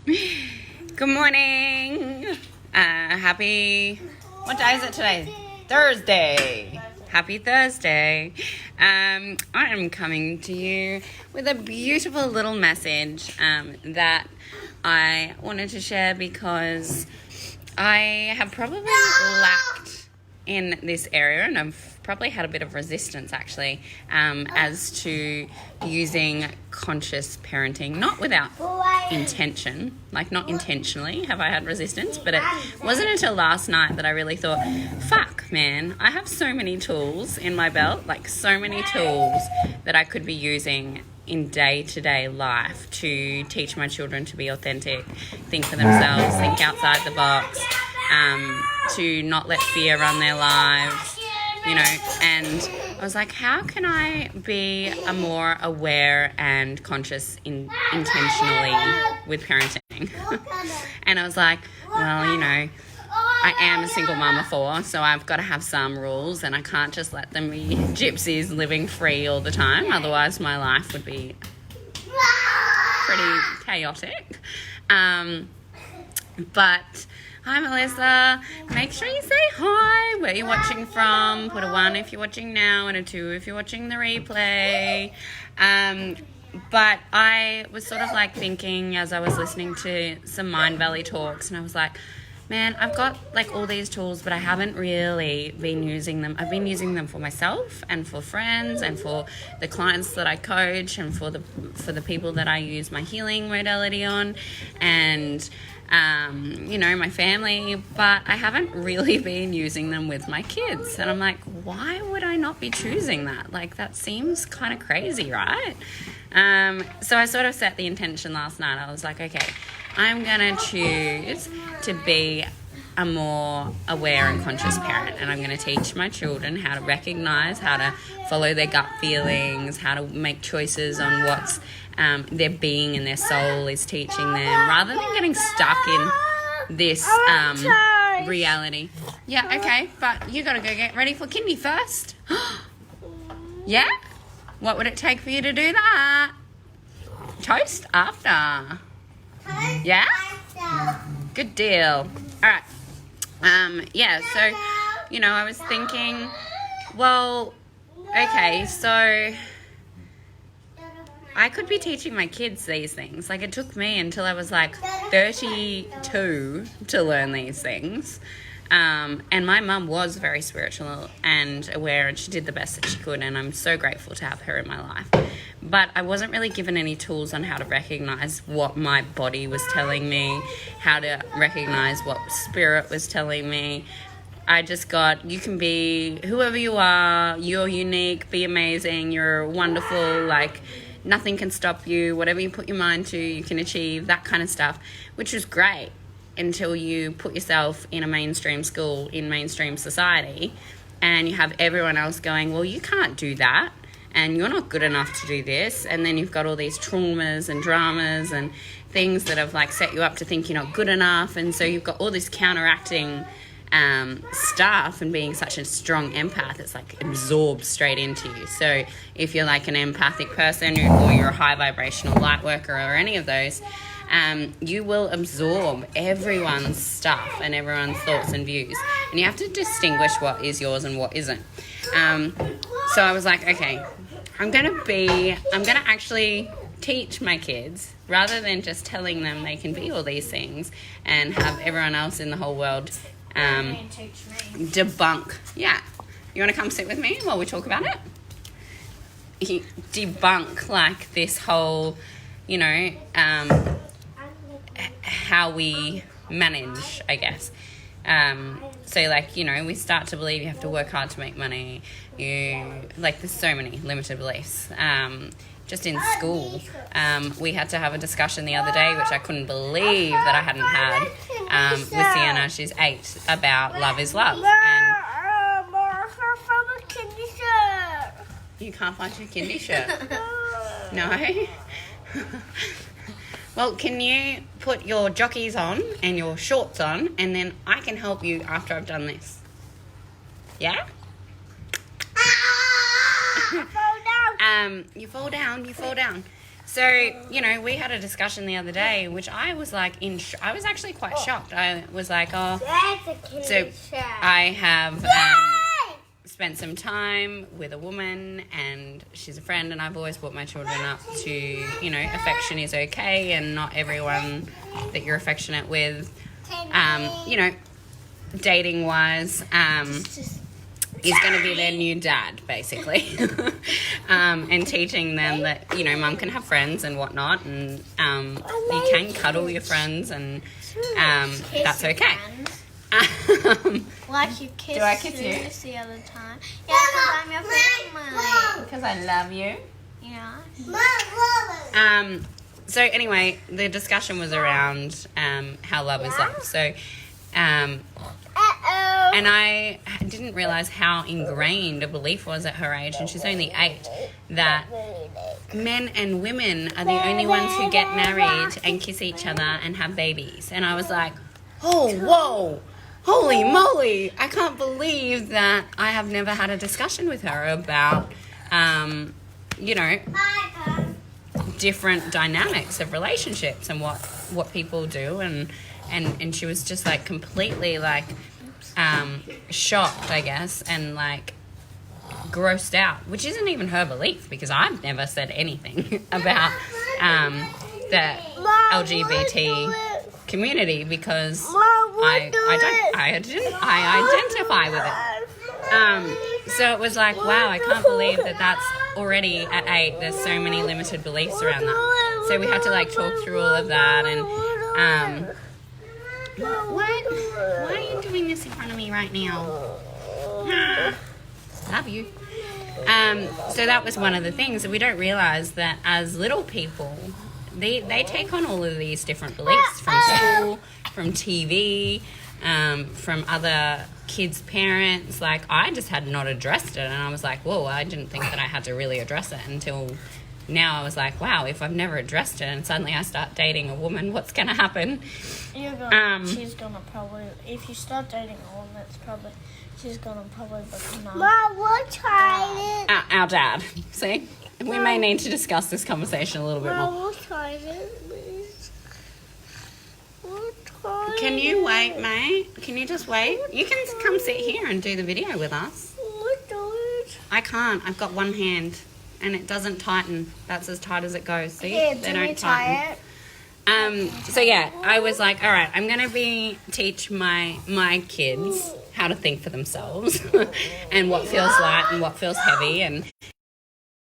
Good morning. What day is it today? Thursday. Happy Thursday. I am coming to you with a beautiful little message that I wanted to share because I have probably lacked in this area, and I've probably had a bit of resistance actually as to using conscious parenting, not without intention, like not intentionally have I had resistance, but it wasn't until last night that I really thought, fuck man, I have so many tools in my belt, like so many tools that I could be using in day-to-day life to teach my children to be authentic, think for themselves, think outside the box, to not let fear run their lives, you know. And I was like, how can I be a more aware and conscious intentionally with parenting? And I was like, well, you know, I am a single mum of 4, so I've got to have some rules, and I can't just let them be gypsies living free all the time. Otherwise, my life would be pretty chaotic. But hi, Melissa. Make sure you say hi. Where you're watching from. Put a 1 if you're watching now and a 2 if you're watching the replay. But I was sort of like thinking as I was listening to some Mindvalley talks, and I was like, man, I've got like all these tools, but I haven't really been using them. I've been using them for myself and for friends and for the clients that I coach and for the people that I use my healing modality on, and you know, my family, but I haven't really been using them with my kids. And I'm like, why would I not be choosing that? Like, that seems kind of crazy, right? So I sort of set the intention last night. I was like, okay, I'm going to choose to be a more aware and conscious parent, and I'm going to teach my children how to recognize, how to follow their gut feelings, how to make choices on what's their being and their soul is teaching them, rather than getting stuck in this reality. Yeah, okay, but you got to go get ready for kindy first. Yeah? What would it take for you to do that? Toast after. Yeah? Good deal. All right. Yeah, so, you know, I was thinking, well, okay, so I could be teaching my kids these things. Like, it took me until I was like 32 to learn these things. And my mum was very spiritual and aware, and she did the best that she could, and I'm so grateful to have her in my life. But I wasn't really given any tools on how to recognize what my body was telling me, how to recognize what spirit was telling me. I just got, you can be whoever you are, you're unique, be amazing, you're wonderful, like nothing can stop you, whatever you put your mind to, you can achieve, that kind of stuff, which was great until you put yourself in a mainstream school, in mainstream society, and you have everyone else going, well, you can't do that, and you're not good enough to do this, and then you've got all these traumas and dramas and things that have like set you up to think you're not good enough, and so you've got all this counteracting stuff, and being such a strong empath, it's like absorbed straight into you. So if you're like an empathic person, or you're a high vibrational light worker, or any of those, you will absorb everyone's stuff and everyone's thoughts and views, and you have to distinguish what is yours and what isn't. So I was like, okay, I'm gonna actually teach my kids, rather than just telling them they can be all these things and have everyone else in the whole world debunk. Yeah, you want to come sit with me while we talk about it? Debunk like this whole, you know, how we manage, I guess. So like, you know, we start to believe you have to work hard to make money. There's so many limited beliefs. Just in school, we had to have a discussion the other day, which I couldn't believe that I hadn't had, with Sienna, she's 8, about love is love. And you can't find your kindy shirt. No? Well, can you put your jockeys on and your shorts on, and then I can help you after I've done this? Yeah? You fall down. So, we had a discussion the other day, which I was like, I was actually quite shocked. I was like, oh, so I have spent some time with a woman, and she's a friend, and I've always brought my children up to, affection is okay, and not everyone that you're affectionate with, dating-wise, is going to be their new dad, basically. And teaching them that, mum can have friends and whatnot, and you can cuddle your friends, and that's okay. Like you kissed Do I kiss you? the other time. Yeah, because I'm your family. Because I love you. Yeah. So anyway, the discussion was around how love is love. So, and I didn't realize how ingrained a belief was at her age, and she's only 8, that men and women are the only ones who get married and kiss each other and have babies. And I was like, oh, whoa, holy moly, I can't believe that I have never had a discussion with her about, different dynamics of relationships and what people do. And she was just like completely like shocked, I guess, and like grossed out, which isn't even her belief, because I've never said anything about the LGBT community, because I identify with it. So it was like, wow, I can't believe that that's already at 8. There's so many limited beliefs around that. So we had to like talk through all of that, and what? Why are you doing this in front of me right now? Love you. So that was one of the things that we don't realize, that as little people, they take on all of these different beliefs from school, from TV, from other kids' parents. Like, I just had not addressed it, and I was like, whoa, I didn't think that I had to really address it until now. I was like, wow, if I've never addressed it and suddenly I start dating a woman, what's going to happen? She's gonna probably, if you start dating a woman, she's gonna probably become Mom, we'll try it. Our dad. See? We may need to discuss this conversation a little bit more. We'll try it, please. Can you wait, mate? Can you just wait? You can come sit here and do the video with us. I can't. I've got one hand, and it doesn't tighten. That's as tight as it goes. See? Here, they don't tighten. So yeah, I was like, all right, I'm going to teach my kids how to think for themselves and what feels light and what feels heavy, and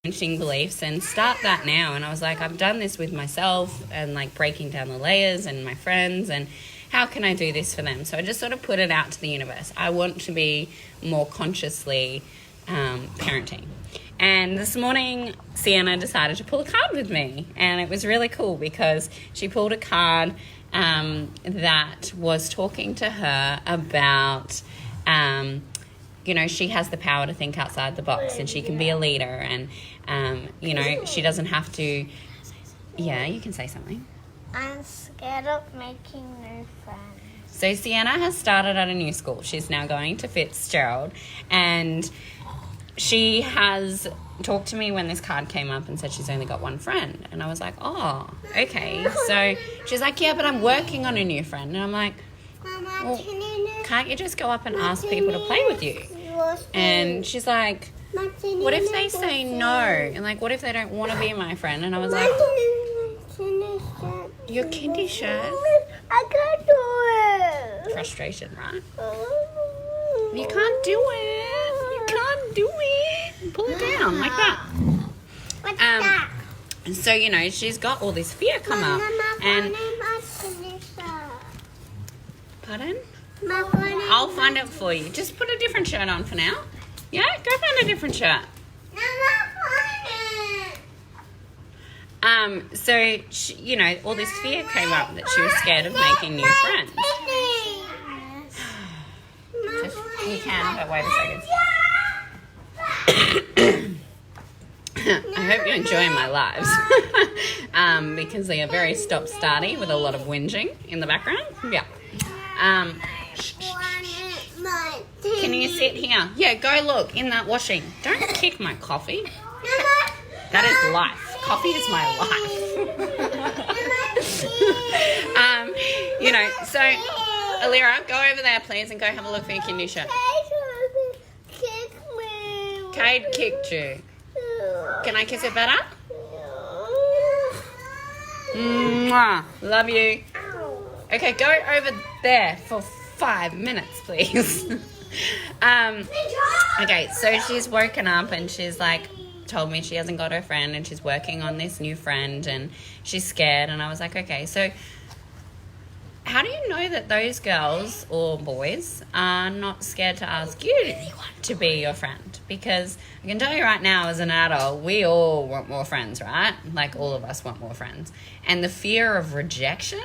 beliefs, and start that now. And I was like, I've done this with myself, and like breaking down the layers, and my friends, and how can I do this for them? So I just sort of put it out to the universe. I want to be more consciously parenting. And this morning, Sienna decided to pull a card with me, and it was really cool because she pulled a card that was talking to her about, she has the power to think outside the box, and she can be a leader, and, she doesn't have to... Yeah, you can say something. I'm scared of making new friends. So Sienna has started at a new school. She's now going to Fitzgerald, and she has talked to me when this card came up and said she's only got one friend. And I was like, oh, okay. So she's like, yeah, but I'm working on a new friend. And I'm like, well, can't you just go up and ask people to play with you? And she's like, what if they say no? And like, what if they don't want to be my friend? And I was like, your kindy shirt? I can't do it. Frustration, right? You can't do it. You can't do it. Pull it down like that. What's that? So, she's got all this fear come up. And pardon? I'll find it for you. Just put a different shirt on for now. Yeah? Go find a different shirt. So, she, all this fear came up that she was scared of making new friends. You can, but wait a second. I hope you're enjoying my lives. Because they are very stop-starty with a lot of whinging in the background. Yeah. Can you sit here? Yeah, go look in that washing. Don't kick my coffee. That is life. Coffee is my life. So Alira, go over there, please, and go have a look for your Kindisha. Cade kicked you. Can I kiss it better? Mwah. Love you. Okay, go over there for 5 minutes, please. Okay, so she's woken up and she's like told me she hasn't got her friend and she's working on this new friend and she's scared. And I was like, okay, so how do you know that those girls or boys are not scared to ask you to be your friend? Because I can tell you right now, as an adult, we all want more friends, right? Like, all of us want more friends. And the fear of rejection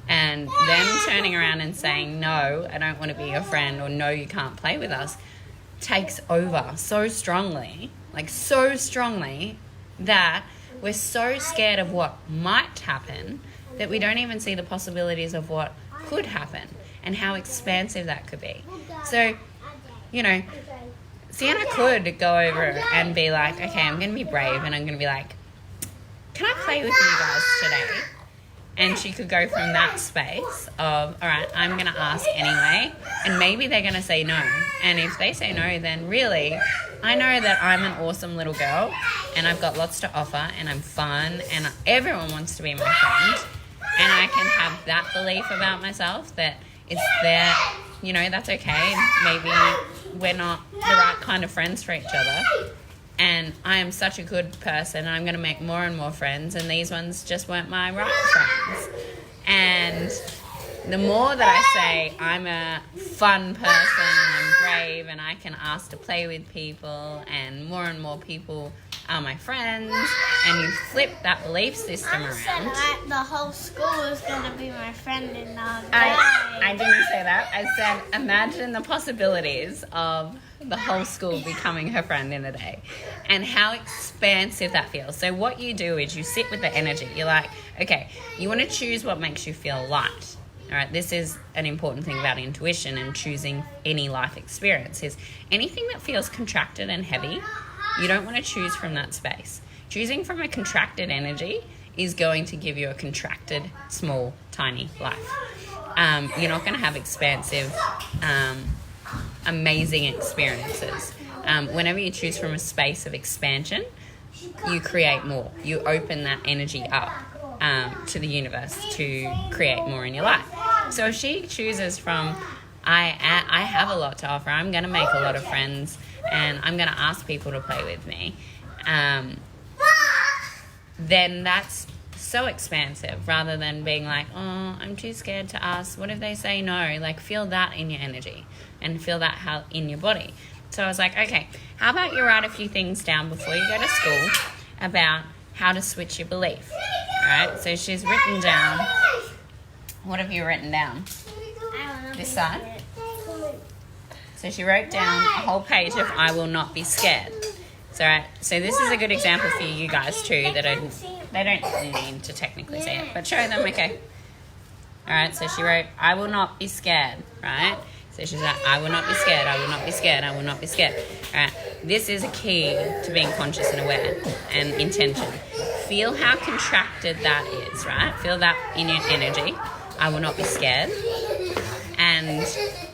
and them turning around and saying, no, I don't want to be your friend, or no, you can't play with us, takes over so strongly, that we're so scared of what might happen that we don't even see the possibilities of what could happen and how expansive that could be. So, Sienna could go over and be like, okay, I'm going to be brave and I'm going to be like, can I play with you guys today? And she could go from that space of, all right, I'm going to ask anyway, and maybe they're going to say no. And if they say no, then really, I know that I'm an awesome little girl and I've got lots to offer and I'm fun and everyone wants to be my friend. And I can have that belief about myself that it's there, that's okay. Maybe we're not the right kind of friends for each other. And I am such a good person and I'm going to make more and more friends, and these ones just weren't my right friends. And the more that I say I'm a fun person and I'm brave and I can ask to play with people and more people are my friends, and you flip that belief system around. Said the whole school is going to be my friend in a day. I didn't say that. I said imagine the possibilities of the whole school becoming her friend in a day and how expansive that feels. So what you do is you sit with the energy. You're like, okay, you want to choose what makes you feel light. All right, this is an important thing about intuition and choosing any life experience is anything that feels contracted and heavy, you don't want to choose from that space. Choosing from a contracted energy is going to give you a contracted, small, tiny life. You're not going to have expansive, amazing experiences. Whenever you choose from a space of expansion, you create more. You open that energy up to the universe to create more in your life. So if she chooses from, I have a lot to offer, I'm going to make a lot of friends, and I'm going to ask people to play with me, then that's so expansive rather than being like, oh, I'm too scared to ask. What if they say no? Like, feel that in your energy and feel that how in your body. So I was like, okay, how about you write a few things down before you go to school about how to switch your belief. All right, so she's written down, what have you written down? This side? So she wrote down a whole page of I will not be scared. So, right, so this is a good example for you guys too that they don't need to technically see it, but show them, okay. All right, so she wrote, I will not be scared, right? So she's like, I will not be scared, I will not be scared, I will not be scared. All right, this is a key to being conscious and aware and intention. Feel how contracted that is, right? Feel that in your energy. I will not be scared. And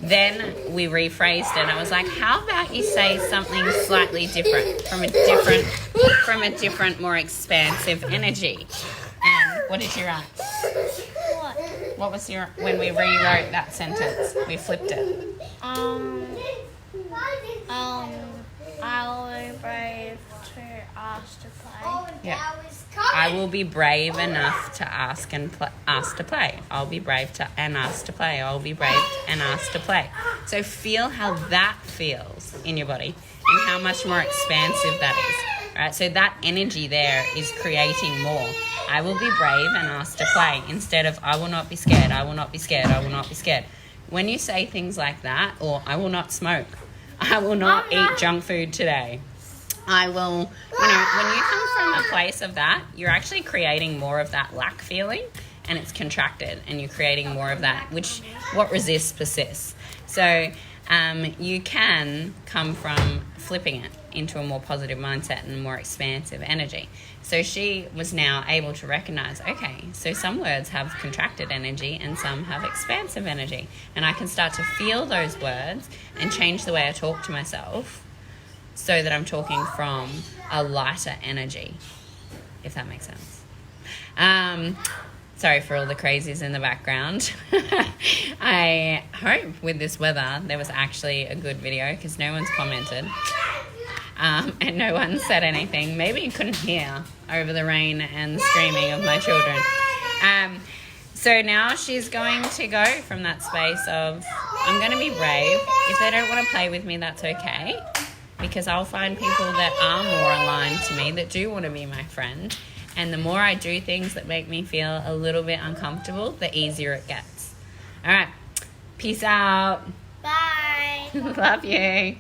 then we rephrased it. And I was like, how about you say something slightly different from a different, more expansive energy? And what did you write? What was your, when we rewrote that sentence, we flipped it? I will be brave to ask to play. Yeah. I will be brave enough to ask to play. I'll be brave to and ask to play. I'll be brave and ask to play. So feel how that feels in your body and how much more expansive that is. Right? So that energy there is creating more. I will be brave and ask to play instead of I will not be scared. I will not be scared. I will not be scared. When you say things like that, or I will not smoke, I will not eat junk food today, I will, when you come from a place of that, you're actually creating more of that lack feeling, and it's contracted, and you're creating more of that, which what resists persists. So you can come from flipping it into a more positive mindset and more expansive energy. So she was now able to recognize, okay, so some words have contracted energy and some have expansive energy. And I can start to feel those words and change the way I talk to myself so that I'm talking from a lighter energy, if that makes sense. Sorry for all the crazies in the background. I hope with this weather there was actually a good video because no one's commented. And no one said anything. Maybe you couldn't hear over the rain and the screaming of my children. So now she's going to go from that space of, I'm going to be brave. If they don't want to play with me, that's okay. Because I'll find people that are more aligned to me, that do want to be my friend. And the more I do things that make me feel a little bit uncomfortable, the easier it gets. All right. Peace out. Bye. Love you.